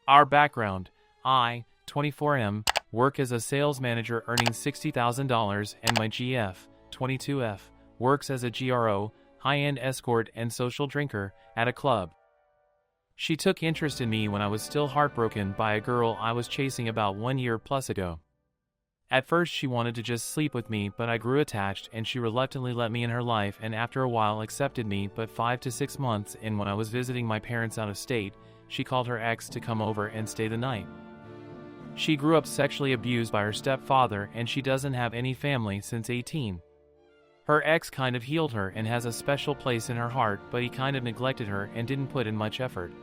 Our background: I, 24M, work as a sales manager earning $60,000, and my GF, 22F, works as a GRO, high-end escort and social drinker, at a club. She took interest in me when I was still heartbroken by a girl I was chasing about 1 year plus ago. At first she wanted to just sleep with me, but I grew attached and she reluctantly let me in her life, and after a while accepted me. But 5 to 6 months in, when I was visiting my parents out of state, she called her ex to come over and stay the night. She grew up sexually abused by her stepfather, and she doesn't have any family since 18. Her ex kind of healed her and has a special place in her heart, but he kind of neglected her and didn't put in much effort.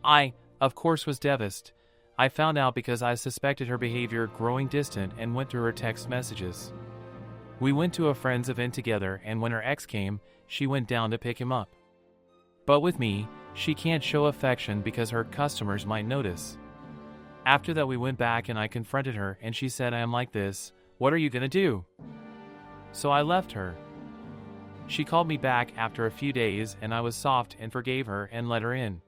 I, of course, was devastated. I found out because I suspected her behavior growing distant and went through her text messages. We went to a friend's event together, and when her ex came, she went down to pick him up. But with me, she can't show affection because her customers might notice. After that we went back and I confronted her, and she said, "I am like this, what are you gonna do?" So I left her. She called me back after a few days, and I was soft and forgave her and let her in.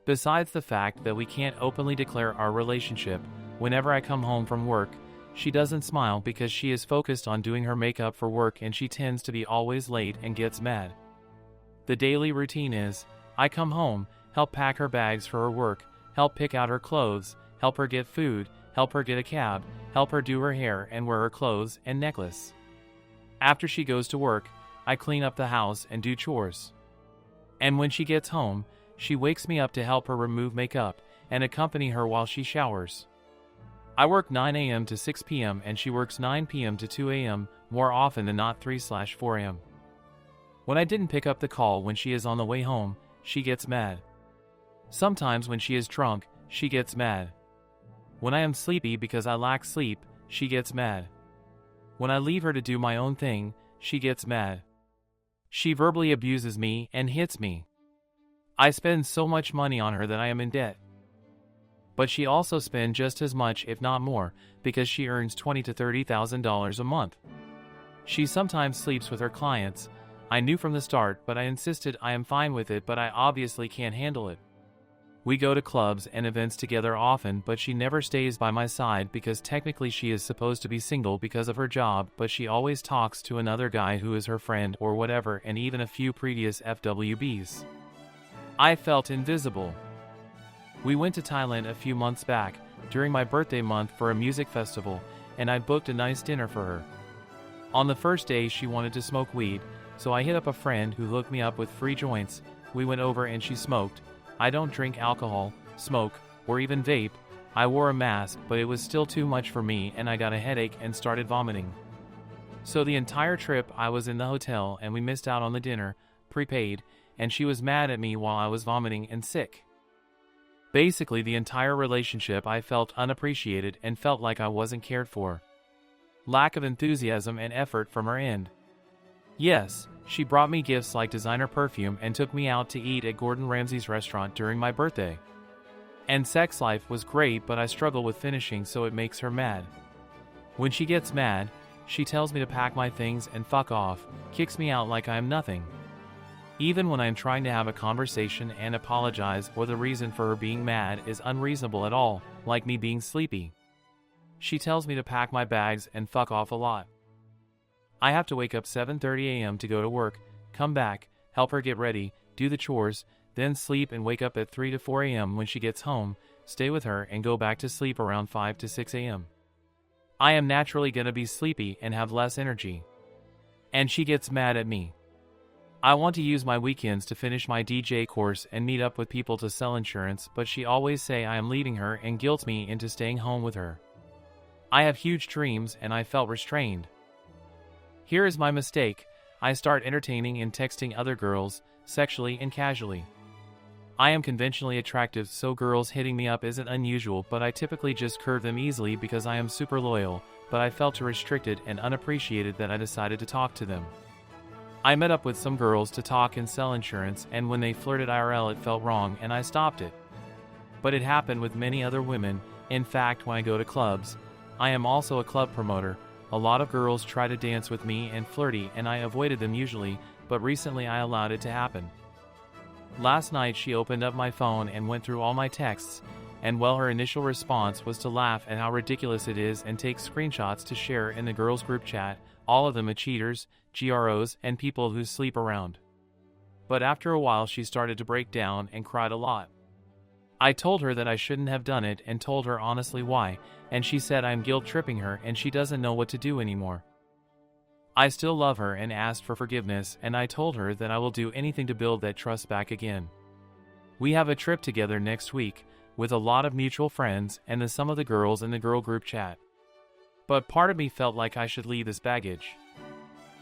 Besides the fact that we can't openly declare our relationship, whenever I come home from work, she doesn't smile because she is focused on doing her makeup for work, and she tends to be always late and gets mad. The daily routine is, I come home, help pack her bags for her work, help pick out her clothes, help her get food, help her get a cab, help her do her hair and wear her clothes and necklace. After she goes to work, I clean up the house and do chores. And when she gets home, she wakes me up to help her remove makeup and accompany her while she showers. I work 9 a.m. to 6 p.m. and she works 9 p.m. to 2 a.m., more often than not 3/4 a.m. When I didn't pick up the call when she is on the way home, she gets mad. Sometimes when she is drunk, she gets mad. When I am sleepy because I lack sleep, she gets mad. When I leave her to do my own thing, she gets mad. She verbally abuses me and hits me. I spend so much money on her that I am in debt. But she also spends just as much, if not more, because she earns $20,000 to $30,000 a month. She sometimes sleeps with her clients. I knew from the start, but I insisted I am fine with it, but I obviously can't handle it. We go to clubs and events together often, but she never stays by my side because technically she is supposed to be single because of her job, but she always talks to another guy who is her friend or whatever, and even a few previous FWBs. I felt invisible. We went to Thailand a few months back, during my birthday month, for a music festival, and I booked a nice dinner for her. On the first day she wanted to smoke weed, so I hit up a friend who hooked me up with free joints. We went over and she smoked. I don't drink alcohol, smoke, or even vape. I wore a mask, but it was still too much for me and I got a headache and started vomiting. So the entire trip I was in the hotel and we missed out on the dinner, prepaid, and she was mad at me while I was vomiting and sick. Basically the entire relationship I felt unappreciated and felt like I wasn't cared for. Lack of enthusiasm and effort from her end. Yes, she brought me gifts like designer perfume and took me out to eat at Gordon Ramsay's restaurant during my birthday. And sex life was great, but I struggle with finishing, so it makes her mad. When she gets mad, she tells me to pack my things and fuck off, kicks me out like I am nothing. Even when I am trying to have a conversation and apologize, or the reason for her being mad is unreasonable at all, like me being sleepy. She tells me to pack my bags and fuck off a lot. I have to wake up 7:30 a.m. to go to work, come back, help her get ready, do the chores, then sleep and wake up at 3 to 4 a.m. when she gets home, stay with her and go back to sleep around 5 to 6 a.m. I am naturally gonna be sleepy and have less energy. And she gets mad at me. I want to use my weekends to finish my DJ course and meet up with people to sell insurance, but she always say I am leaving her and guilt me into staying home with her. I have huge dreams and I felt restrained. Here is my mistake. I start entertaining and texting other girls, sexually and casually. I am conventionally attractive, so girls hitting me up isn't unusual, but I typically just curve them easily because I am super loyal, but I felt restricted and unappreciated that I decided to talk to them. I met up with some girls to talk and sell insurance, and when they flirted IRL it felt wrong and I stopped it. But it happened with many other women. In fact, when I go to clubs, I am also a club promoter. A lot of girls try to dance with me and flirty, and I avoided them usually, but recently I allowed it to happen. Last night she opened up my phone and went through all my texts, and well, her initial response was to laugh at how ridiculous it is and take screenshots to share in the girls' group chat, all of them cheaters, GROs, and people who sleep around. But after a while she started to break down and cried a lot. I told her that I shouldn't have done it and told her honestly why, and she said I'm guilt-tripping her and she doesn't know what to do anymore. I still love her and asked for forgiveness, and I told her that I will do anything to build that trust back again. We have a trip together next week, with a lot of mutual friends and some of the girls in the girl group chat. But part of me felt like I should leave this baggage.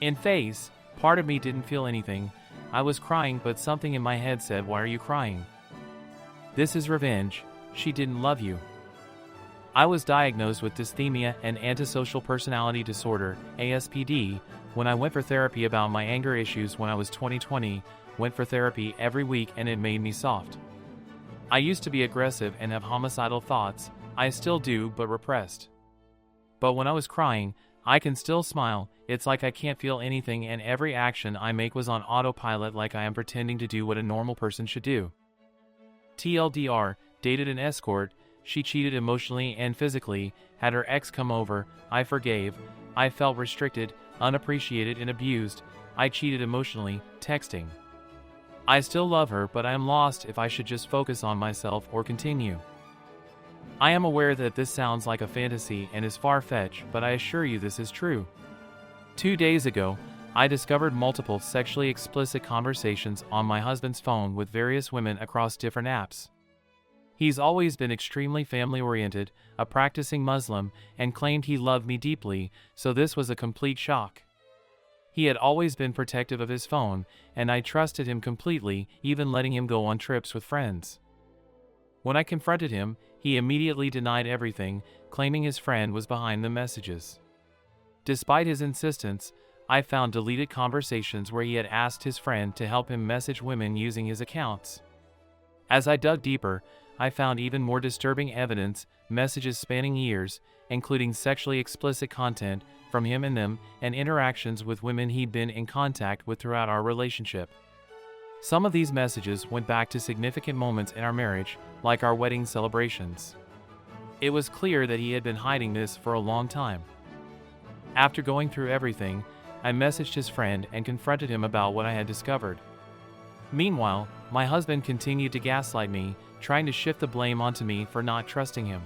In face, part of me didn't feel anything. I was crying, but something in my head said, "Why are you crying? This is revenge. She didn't love you." I was diagnosed with dysthymia and antisocial personality disorder, ASPD, when I went for therapy about my anger issues when I was 20, went for therapy every week, and it made me soft. I used to be aggressive and have homicidal thoughts. I still do, but repressed. But when I was crying, I can still smile. It's like I can't feel anything, and every action I make was on autopilot, like I am pretending to do what a normal person should do. TLDR, dated an escort. She cheated emotionally and physically, had her ex come over. I forgave. I felt restricted, unappreciated, and abused. I cheated emotionally, texting. I still love her, but I am lost if I should just focus on myself or continue. I am aware that this sounds like a fantasy and is far-fetched, but I assure you this is true. 2 days ago, I discovered multiple sexually explicit conversations on my husband's phone with various women across different apps. He's always been extremely family-oriented, a practicing Muslim, and claimed he loved me deeply, so this was a complete shock. He had always been protective of his phone, and I trusted him completely, even letting him go on trips with friends. When I confronted him, he immediately denied everything, claiming his friend was behind the messages. Despite his insistence, I found deleted conversations where he had asked his friend to help him message women using his accounts. As I dug deeper, I found even more disturbing evidence, messages spanning years, including sexually explicit content from him and them, and interactions with women he'd been in contact with throughout our relationship. Some of these messages went back to significant moments in our marriage, like our wedding celebrations. It was clear that he had been hiding this for a long time. After going through everything, I messaged his friend and confronted him about what I had discovered. Meanwhile, my husband continued to gaslight me, trying to shift the blame onto me for not trusting him.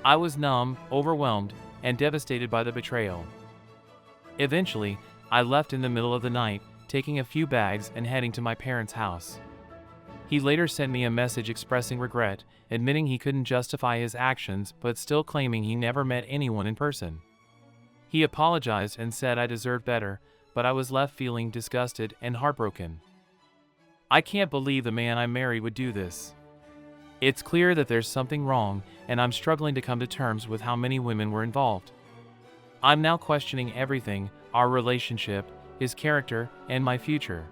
I was numb, overwhelmed, and devastated by the betrayal. Eventually, I left in the middle of the night, taking a few bags and heading to my parents' house. He later sent me a message expressing regret, admitting he couldn't justify his actions but still claiming he never met anyone in person. He apologized and said I deserved better, but I was left feeling disgusted and heartbroken. I can't believe the man I married would do this. It's clear that there's something wrong, and I'm struggling to come to terms with how many women were involved. I'm now questioning everything, our relationship, his character, and my future.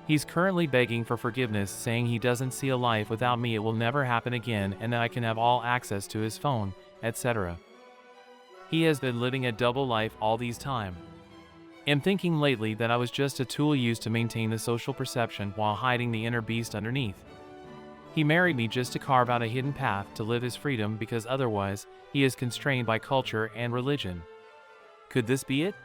He's currently begging for forgiveness, saying he doesn't see a life without me, it will never happen again, and that I can have all access to his phone, etc. He has been living a double life all these time. I'm thinking lately that I was just a tool used to maintain the social perception while hiding the inner beast underneath. He married me just to carve out a hidden path to live his freedom, because otherwise, he is constrained by culture and religion. Could this be it?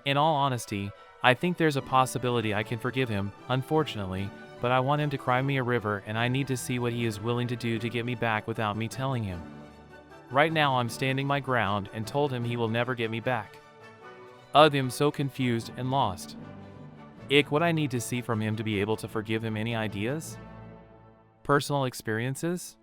In all honesty, I think there's a possibility I can forgive him, unfortunately, but I want him to cry me a river, and I need to see what he is willing to do to get me back without me telling him. Right now I'm standing my ground and told him he will never get me back. I'm so confused and lost. What I need to see from him to be able to forgive him. Any ideas? Personal experiences?